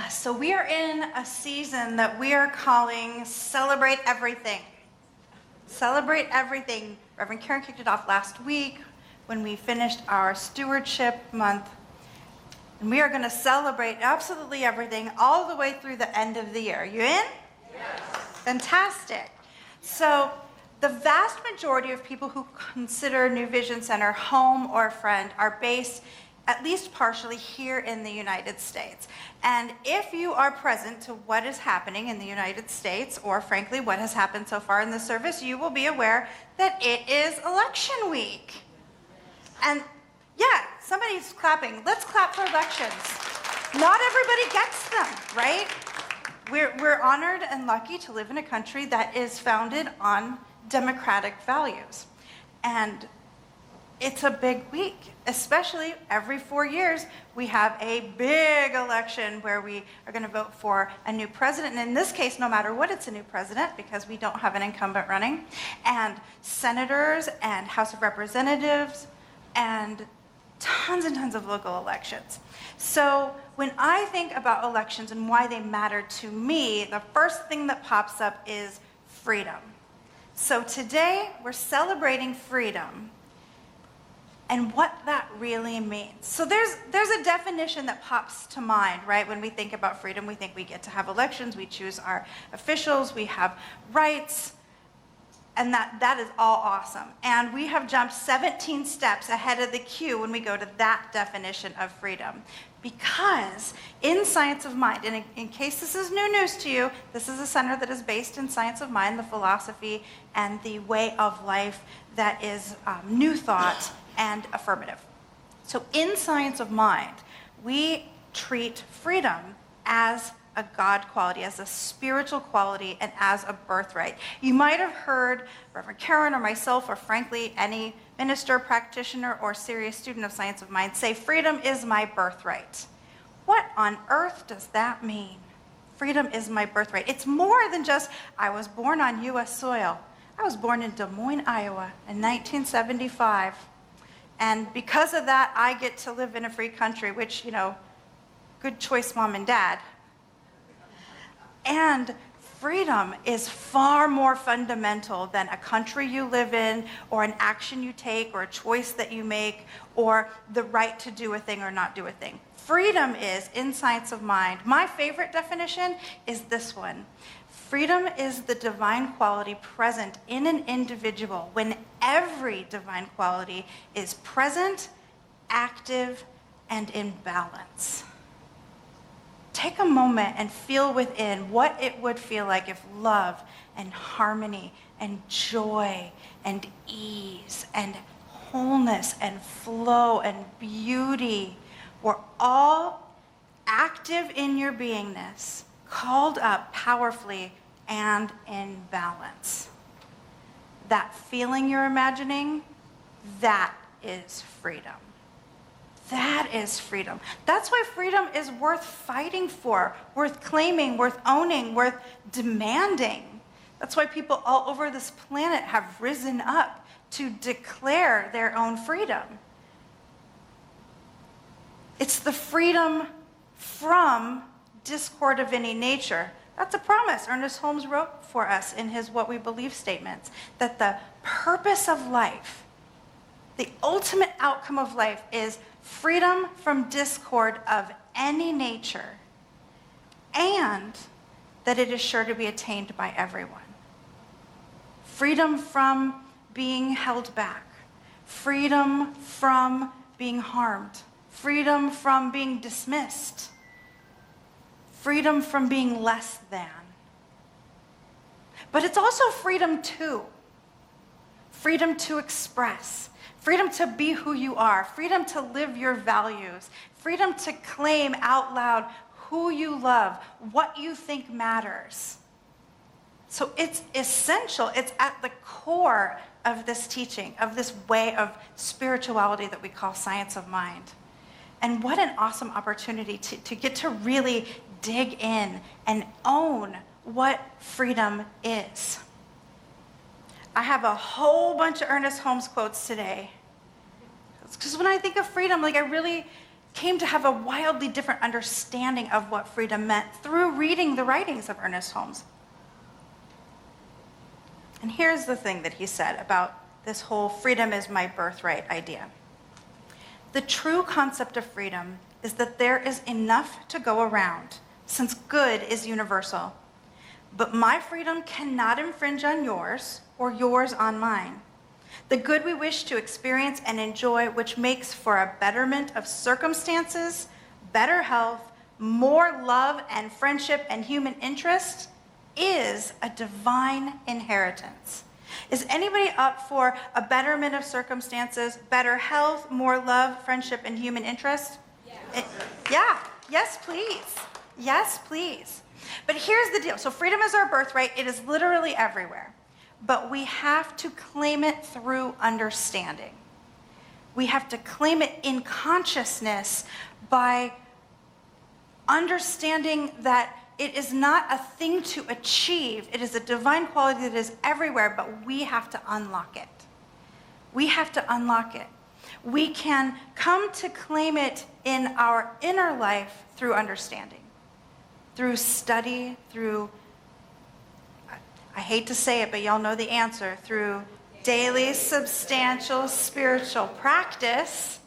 So we are in a season that we are calling Celebrate Everything. Celebrate Everything. Reverend Karen kicked it off last week when we finished our stewardship month. And we are going to celebrate absolutely everything all the way through the end of the year. You in? Yes. Fantastic. So the vast majority of people who consider New Vision Center home or friend are based at least partially here in the United States. And if you are present to what is happening in the United States, or frankly what has happened so far in the service, you will be aware that it is election week. And yeah, somebody's clapping. Let's clap for elections. Not everybody gets them, right? We're honored and lucky to live in a country that is founded on democratic values. And it's a big week, especially every 4 years, we have a big election where we are going to vote for a new president. And in this case, no matter what, it's a new president because we don't have an incumbent running. And senators and House of Representatives and tons and tons of local elections. So when I think about elections and why they matter to me, the first thing that pops up is freedom. So today, we're celebrating freedom and what that really means. So there's a definition that pops to mind, right? When we think about freedom, we think we get to have elections, we choose our officials, we have rights, and that is all awesome. And we have jumped 17 steps ahead of the queue when we go to that definition of freedom. Because in Science of Mind, and in case this is new news to you, this is a center that is based in Science of Mind, the philosophy and the way of life that is new thought and affirmative. So in Science of Mind, we treat freedom as a God quality, as a spiritual quality, and as a birthright. You might have heard Reverend Karen or myself, or frankly, any minister, practitioner, or serious student of Science of Mind say, freedom is my birthright. What on earth does that mean? Freedom is my birthright. It's more than just, I was born on U.S. soil. I was born in Des Moines, Iowa in 1975. And because of that, I get to live in a free country, which, good choice, Mom and Dad. And freedom is far more fundamental than a country you live in, or an action you take, or a choice that you make, or the right to do a thing or not do a thing. Freedom is, in Science of Mind, my favorite definition is this one. Freedom is the divine quality present in an individual when every divine quality is present, active, and in balance. Take a moment and feel within what it would feel like if love and harmony and joy and ease and wholeness and flow and beauty were all active in your beingness, called up powerfully and in balance. That feeling you're imagining, that is freedom. That is freedom. That's why freedom is worth fighting for, worth claiming, worth owning, worth demanding. That's why people all over this planet have risen up to declare their own freedom. It's the freedom from discord of any nature. That's a promise Ernest Holmes wrote for us in his What We Believe statements, that the purpose of life, the ultimate outcome of life, is freedom from discord of any nature, and that it is sure to be attained by everyone. Freedom from being held back, freedom from being harmed, freedom from being dismissed, freedom from being less than. But it's also freedom too. Freedom to express, freedom to be who you are, freedom to live your values, freedom to claim out loud who you love, what you think matters. So it's essential, it's at the core of this teaching, of this way of spirituality that we call Science of Mind. And what an awesome opportunity to get to really dig in and own what freedom is. I have a whole bunch of Ernest Holmes quotes today. Because when I think of freedom, I really came to have a wildly different understanding of what freedom meant through reading the writings of Ernest Holmes. And here's the thing that he said about this whole freedom is my birthright idea. The true concept of freedom is that there is enough to go around, since good is universal. But my freedom cannot infringe on yours, or yours on mine. The good we wish to experience and enjoy, which makes for a betterment of circumstances, better health, more love and friendship and human interest, is a divine inheritance. Is anybody up for a betterment of circumstances, better health, more love, friendship, and human interest? Yeah, yes, please. Yes, please. But here's the deal. So freedom is our birthright. It is literally everywhere. But we have to claim it through understanding. We have to claim it in consciousness by understanding that it is not a thing to achieve. It is a divine quality that is everywhere, but we have to unlock it. We have to unlock it. We can come to claim it in our inner life through understanding, through study, through, I hate to say it, but y'all know the answer, through daily, substantial, spiritual practice.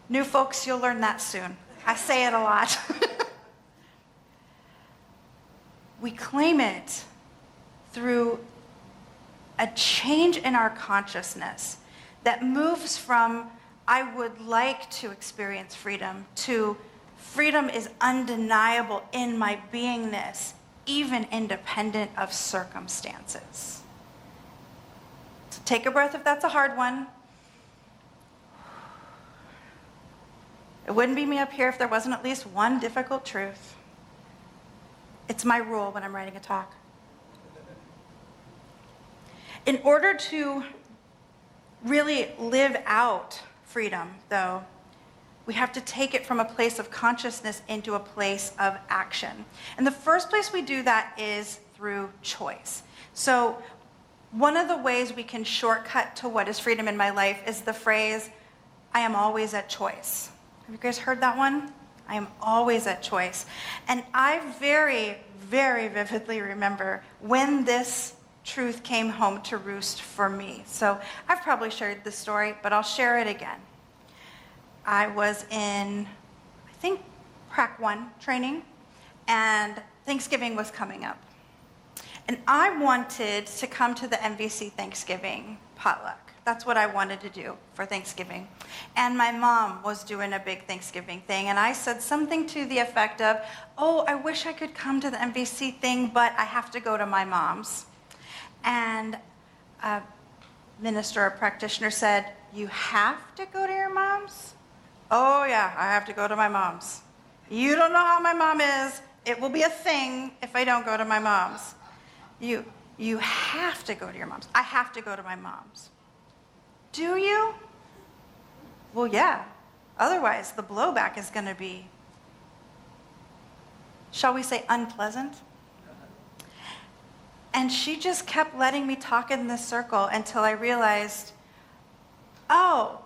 New folks, you'll learn that soon. I say it a lot. We claim it through a change in our consciousness that moves from, I would like to experience freedom, to freedom is undeniable in my beingness, even independent of circumstances. So take a breath if that's a hard one. It wouldn't be me up here if there wasn't at least one difficult truth. It's my rule when I'm writing a talk. In order to really live out freedom, though, we have to take it from a place of consciousness into a place of action. And the first place we do that is through choice. So one of the ways we can shortcut to what is freedom in my life is the phrase, I am always at choice. Have you guys heard that one? I am always at choice. And I very, very vividly remember when this truth came home to roost for me. So I've probably shared this story, but I'll share it again. I was in, I think, Prac 1 training, and Thanksgiving was coming up. And I wanted to come to the MVC Thanksgiving potluck. That's what I wanted to do for Thanksgiving. And my mom was doing a big Thanksgiving thing, and I said something to the effect of, oh, I wish I could come to the MVC thing, but I have to go to my mom's. And a minister or practitioner said, you have to go to your mom's? Oh yeah, I have to go to my mom's. You don't know how my mom is. It will be a thing if I don't go to my mom's. You have to go to your mom's. I have to go to my mom's. Do you? Well, yeah. Otherwise, the blowback is going to be, shall we say, unpleasant? And she just kept letting me talk in this circle until I realized, oh,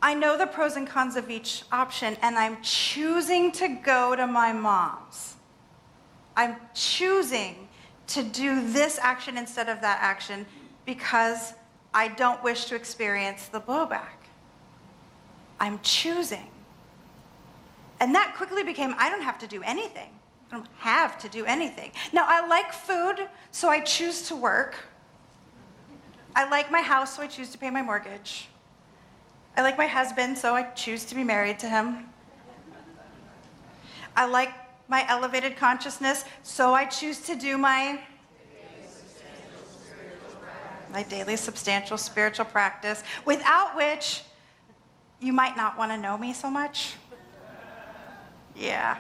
I know the pros and cons of each option, and I'm choosing to go to my mom's. I'm choosing to do this action instead of that action because I don't wish to experience the blowback. I'm choosing. And that quickly became, I don't have to do anything. I don't have to do anything. Now, I like food, so I choose to work. I like my house, so I choose to pay my mortgage. I like my husband, so I choose to be married to him. I like my elevated consciousness, so I choose to do my daily substantial spiritual practice, without which you might not want to know me so much. Yeah.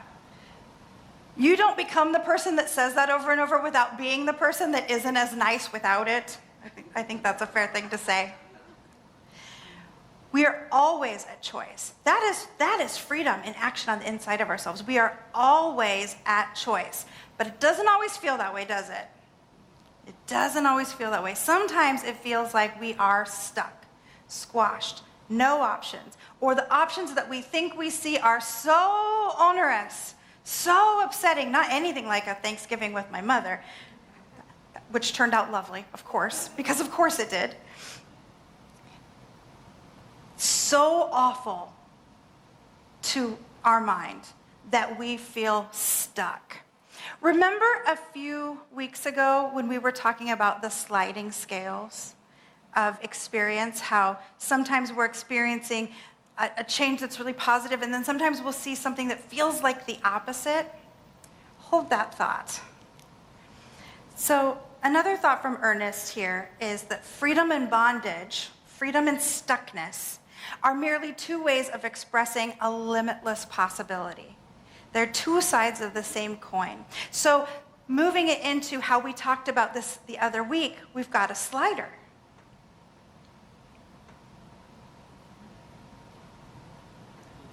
You don't become the person that says that over and over without being the person that isn't as nice without it. I think that's a fair thing to say. We are always at choice. That is freedom in action on the inside of ourselves. We are always at choice. But it doesn't always feel that way, does it? It doesn't always feel that way. Sometimes it feels like we are stuck, squashed, no options, or the options that we think we see are so onerous, so upsetting, not anything like a Thanksgiving with my mother, which turned out lovely, of course, because of course it did. So awful to our mind that we feel stuck. Remember a few weeks ago when we were talking about the sliding scales of experience, how sometimes we're experiencing a change that's really positive, and then sometimes we'll see something that feels like the opposite? Hold that thought. So another thought from Ernest here is that freedom and bondage, freedom and stuckness, are merely two ways of expressing a limitless possibility. They're two sides of the same coin. So moving it into how we talked about this the other week, we've got a slider.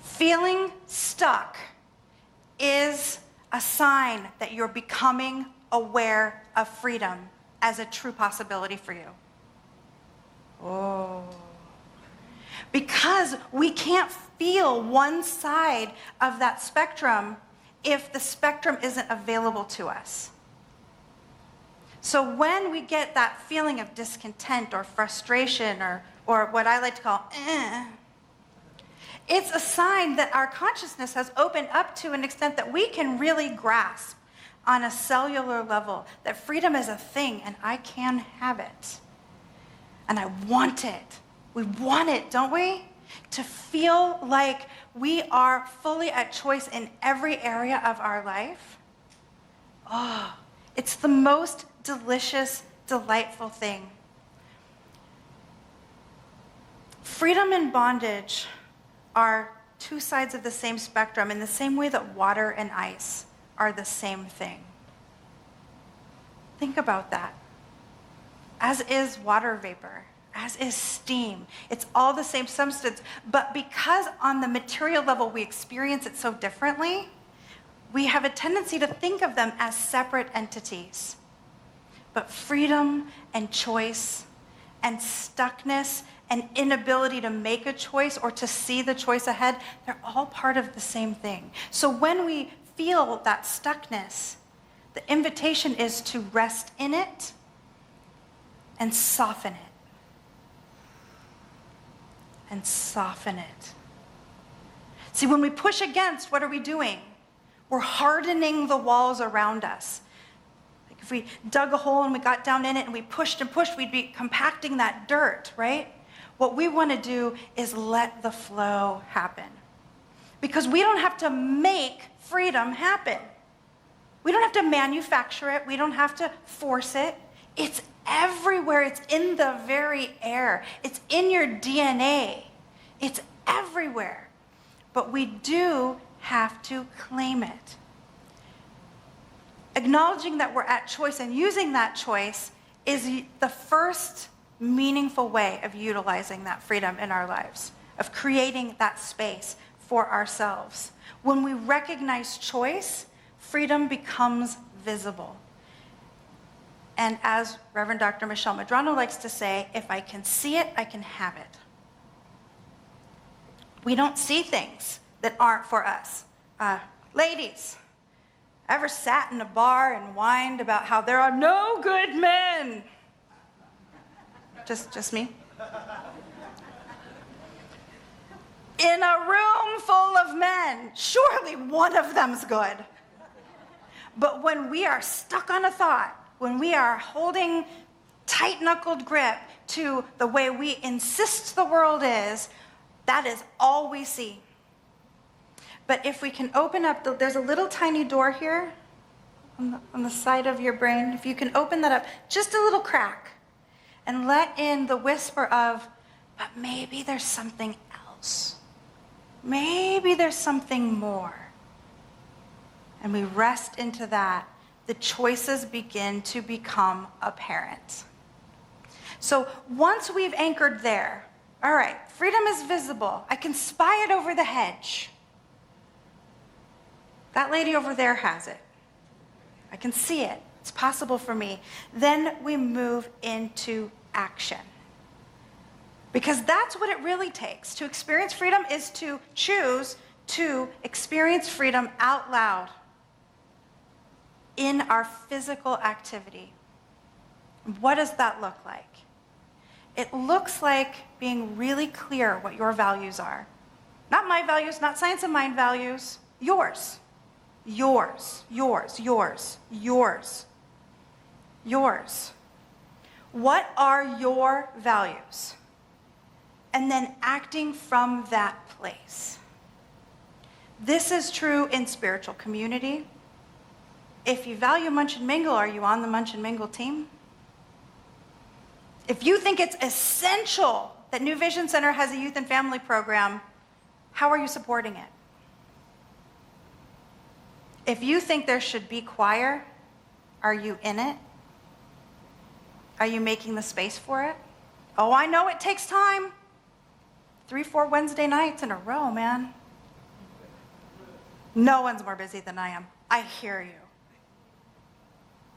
Feeling stuck is a sign that you're becoming aware of freedom as a true possibility for you. Oh. Because we can't feel one side of that spectrum if the spectrum isn't available to us. So when we get that feeling of discontent or frustration or what I like to call it's a sign that our consciousness has opened up to an extent that we can really grasp on a cellular level that freedom is a thing and I can have it. And I want it. We want it, don't we? To feel like we are fully at choice in every area of our life. Oh, it's the most delicious, delightful thing. Freedom and bondage are two sides of the same spectrum in the same way that water and ice are the same thing. Think about that. As is water vapor, as is steam. It's all the same substance, but because on the material level we experience it so differently, we have a tendency to think of them as separate entities. But freedom and choice and stuckness and inability to make a choice or to see the choice ahead, they're all part of the same thing. So when we feel that stuckness, the invitation is to rest in it and soften it. And soften it. See, when we push against, what are we doing? We're hardening the walls around us. Like if we dug a hole and we got down in it and we pushed and pushed, we'd be compacting that dirt, right? What we want to do is let the flow happen. Because we don't have to make freedom happen. We don't have to manufacture it. We don't have to force it. It's everywhere. It's in the very air. It's in your DNA. It's everywhere. But we do have to claim it. Acknowledging that we're at choice and using that choice is the first meaningful way of utilizing that freedom in our lives, of creating that space for ourselves. When we recognize choice, freedom becomes visible. And as Reverend Dr. Michelle Medrano likes to say, if I can see it, I can have it. We don't see things that aren't for us. Ladies, ever sat in a bar and whined about how there are no good men? Just me? In a room full of men, surely one of them's good. But when we are stuck on a thought, when we are holding tight-knuckled grip to the way we insist the world is, that is all we see. But if we can open up, there's a little tiny door here on the side of your brain. If you can open that up, just a little crack, and let in the whisper of, but maybe there's something else. Maybe there's something more. And we rest into that, the choices begin to become apparent. So once we've anchored there, all right, freedom is visible. I can spy it over the hedge. That lady over there has it. I can see it. It's possible for me. Then we move into action. Because that's what it really takes. To experience freedom is to choose to experience freedom out loud in our physical activity. What does that look like? It looks like being really clear what your values are. Not my values, not Science of Mind values, yours. Yours, yours, yours, yours, yours. What are your values? And then acting from that place. This is true in spiritual community. If you value Munch and Mingle, are you on the Munch and Mingle team? If you think it's essential that New Vision Center has a youth and family program, how are you supporting it? If you think there should be choir, are you in it? Are you making the space for it? Oh, I know it takes time. 3-4 Wednesday nights in a row, man. No one's more busy than I am. I hear you.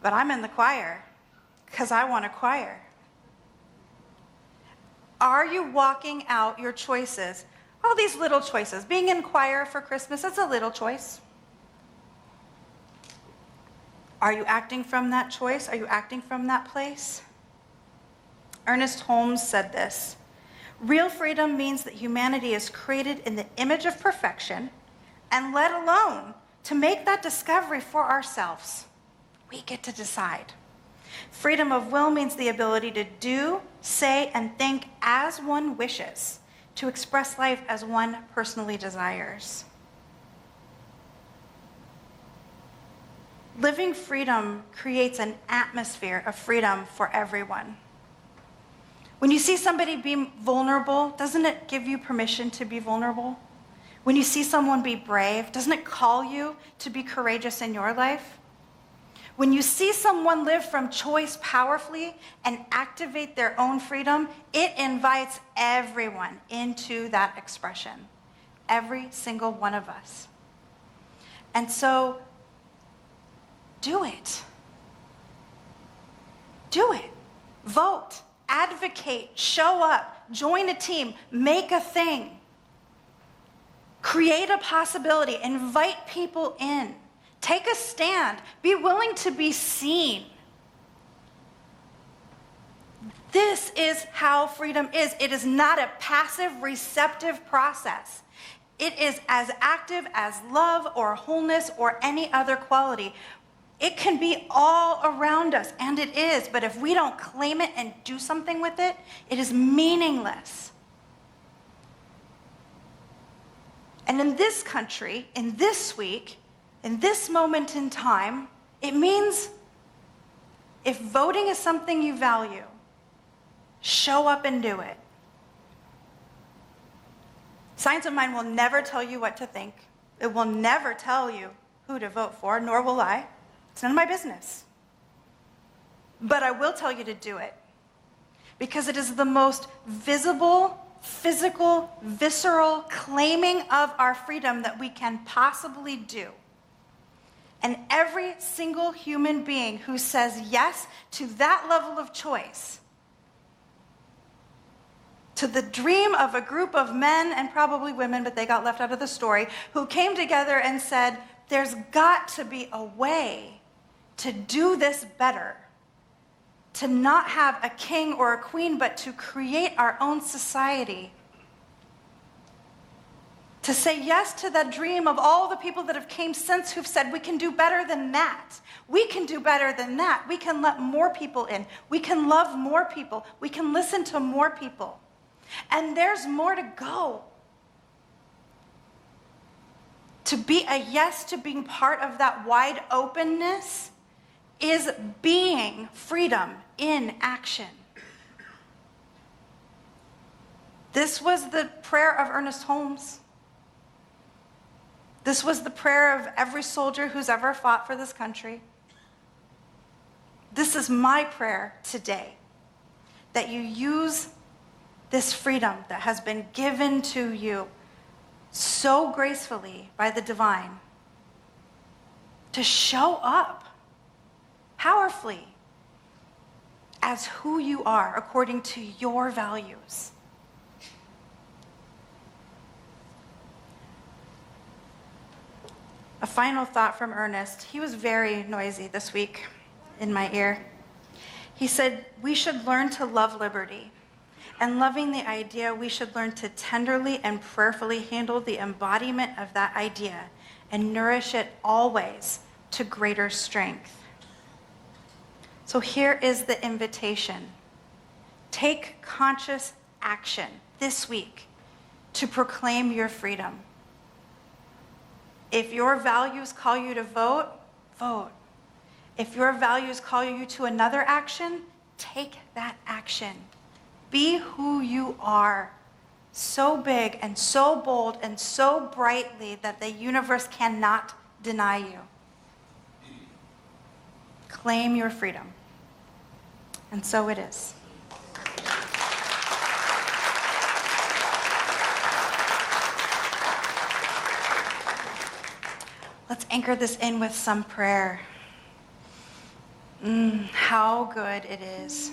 But I'm in the choir because I want a choir. Are you walking out your choices? All these little choices. Being in choir for Christmas is a little choice. Are you acting from that choice? Are you acting from that place? Ernest Holmes said this: real freedom means that humanity is created in the image of perfection and let alone to make that discovery for ourselves. We get to decide. Freedom of will means the ability to do, say, and think as one wishes, to express life as one personally desires. Living freedom creates an atmosphere of freedom for everyone. When you see somebody be vulnerable, doesn't it give you permission to be vulnerable? When you see someone be brave, doesn't it call you to be courageous in your life? When you see someone live from choice powerfully and activate their own freedom, it invites everyone into that expression. Every single one of us. And so, do it. Do it. Vote. Advocate. Show up. Join a team. Make a thing. Create a possibility. Invite people in. Take a stand. Be willing to be seen. This is how freedom is. It is not a passive, receptive process. It is as active as love or wholeness or any other quality. It can be all around us, and it is, but if we don't claim it and do something with it, it is meaningless. And in this country, in this week, in this moment in time, it means if voting is something you value, show up and do it. Science of Mind will never tell you what to think. It will never tell you who to vote for, nor will I. It's none of my business. But I will tell you to do it, because it is the most visible, physical, visceral claiming of our freedom that we can possibly do. And every single human being who says yes to that level of choice, to the dream of a group of men and probably women, but they got left out of the story, who came together and said, there's got to be a way to do this better, to not have a king or a queen, but to create our own society. To say yes to that dream of all the people that have came since who've said, we can do better than that. We can do better than that. We can let more people in. We can love more people. We can listen to more people. And there's more to go. To be a yes to being part of that wide openness is being freedom in action. This was the prayer of Ernest Holmes. This was the prayer of every soldier who's ever fought for this country. This is my prayer today, that you use this freedom that has been given to you so gracefully by the divine to show up powerfully as who you are according to your values. final thought from Ernest. He was very noisy this week in my ear. He said, we should learn to love liberty. And loving the idea, we should learn to tenderly and prayerfully handle the embodiment of that idea and nourish it always to greater strength. So here is the invitation. Take conscious action this week to proclaim your freedom. If your values call you to vote, vote. If your values call you to another action, take that action. Be who you are, so big and so bold and so brightly that the universe cannot deny you. Claim your freedom. And so it is. Let's anchor this in with some prayer. How good it is.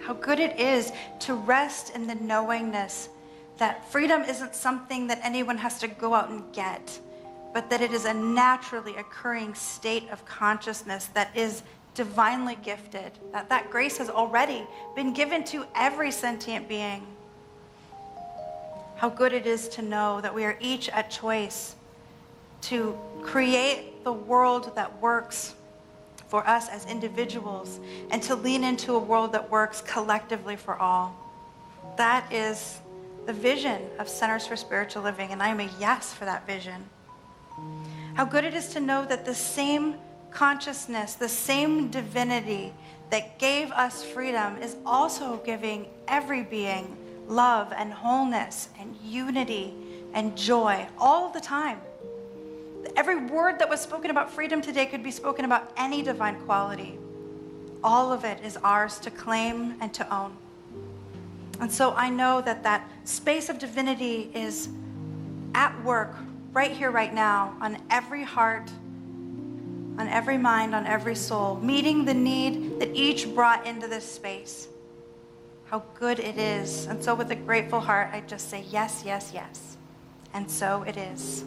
How good it is to rest in the knowingness that freedom isn't something that anyone has to go out and get, but that it is a naturally occurring state of consciousness that is divinely gifted, that grace has already been given to every sentient being. How good it is to know that we are each at choice to create the world that works for us as individuals and to lean into a world that works collectively for all. That is the vision of Centers for Spiritual Living, and I am a yes for that vision. How good it is to know that the same consciousness, the same divinity that gave us freedom is also giving every being love and wholeness and unity and joy all the time. Every word that was spoken about freedom today could be spoken about any divine quality. All of it is ours to claim and to own. And so I know that that space of divinity is at work right here, right now, on every heart, on every mind, on every soul, meeting the need that each brought into this space. How good it is. And so with a grateful heart, I just say yes, yes, yes. And so it is.